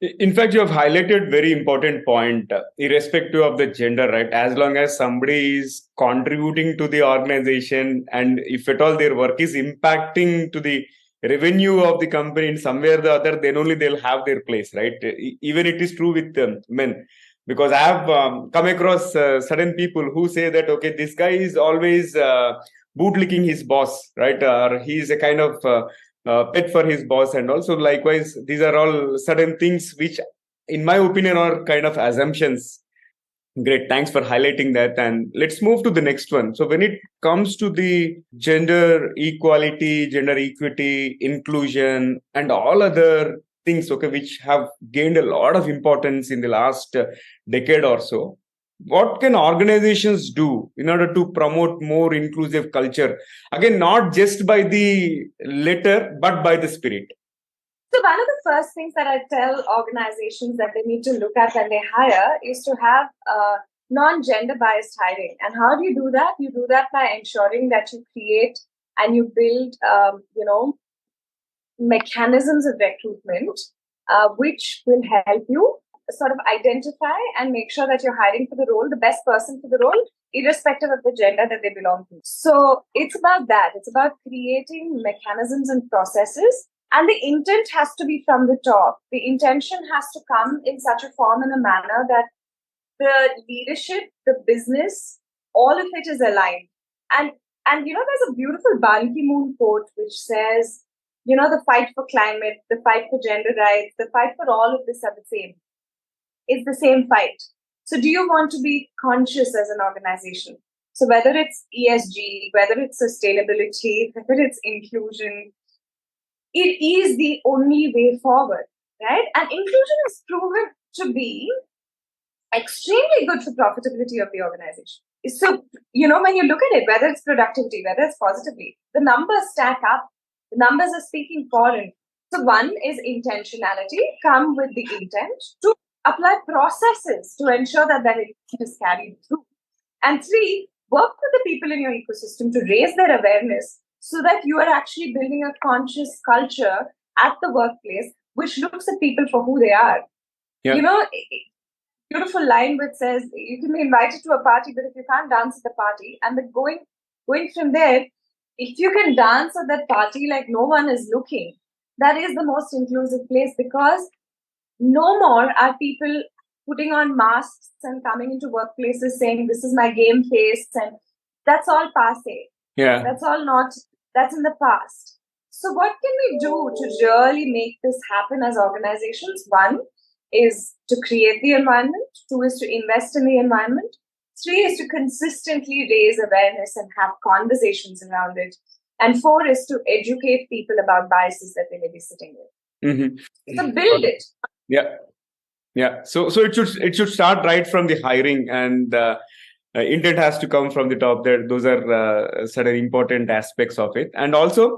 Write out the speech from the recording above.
In fact, you have highlighted very important point, irrespective of the gender, right? As long as somebody is contributing to the organization, and if at all their work is impacting to the revenue of the company in some way or the other, then only they'll have their place, right? Even it is true with men, because I have come across certain people who say that, okay, this guy is always bootlicking his boss, right? Or he's a kind of pet for his boss. And also likewise, these are all certain things which in my opinion are kind of assumptions. Great, thanks for highlighting that. And let's move to the next one. So when it comes to the gender equality, gender equity, inclusion, and all other things, okay, which have gained a lot of importance in the last decade or so, what can organizations do in order to promote more inclusive culture? Again, not just by the letter, but by the spirit. So one of the first things that I tell organizations that they need to look at when they hire is to have non-gender biased hiring. And how do you do that? You do that by ensuring that you create and you build, mechanisms of recruitment, which will help you sort of identify and make sure that you're hiring for the role, the best person for the role, irrespective of the gender that they belong to. So it's about that. It's about creating mechanisms and processes. And the intent has to be from the top. The intention has to come in such a form and a manner that the leadership, the business, all of it is aligned. And there's a beautiful Ban Ki-moon quote which says, the fight for climate, the fight for gender rights, the fight for all of this are the same. It's the same fight. So do you want to be conscious as an organization? So whether it's ESG, whether it's sustainability, whether it's inclusion, it is the only way forward, right? And inclusion is proven to be extremely good for profitability of the organization. So, when you look at it, whether it's productivity, whether it's positively, the numbers stack up. The numbers are speaking for it. So one is intentionality, come with the intent. Two, apply processes to ensure that intent is carried through. And three, work with the people in your ecosystem to raise their awareness so that you are actually building a conscious culture at the workplace which looks at people for who they are. Yeah. Beautiful line which says you can be invited to a party, but if you can't dance at the party, and then going from there, if you can dance at that party like no one is looking, that is the most inclusive place, because no more are people putting on masks and coming into workplaces saying this is my game face, and that's all passé. Yeah. That's in the past. So what can we do to really make this happen as organizations? One is to create the environment. Two is to invest in the environment. Three is to consistently raise awareness and have conversations around it. And four is to educate people about biases that they may be sitting with. Mm-hmm. So build it. Yeah. So it should start right from the hiring, and intent has to come from the top. There, those are certain important aspects of it, and also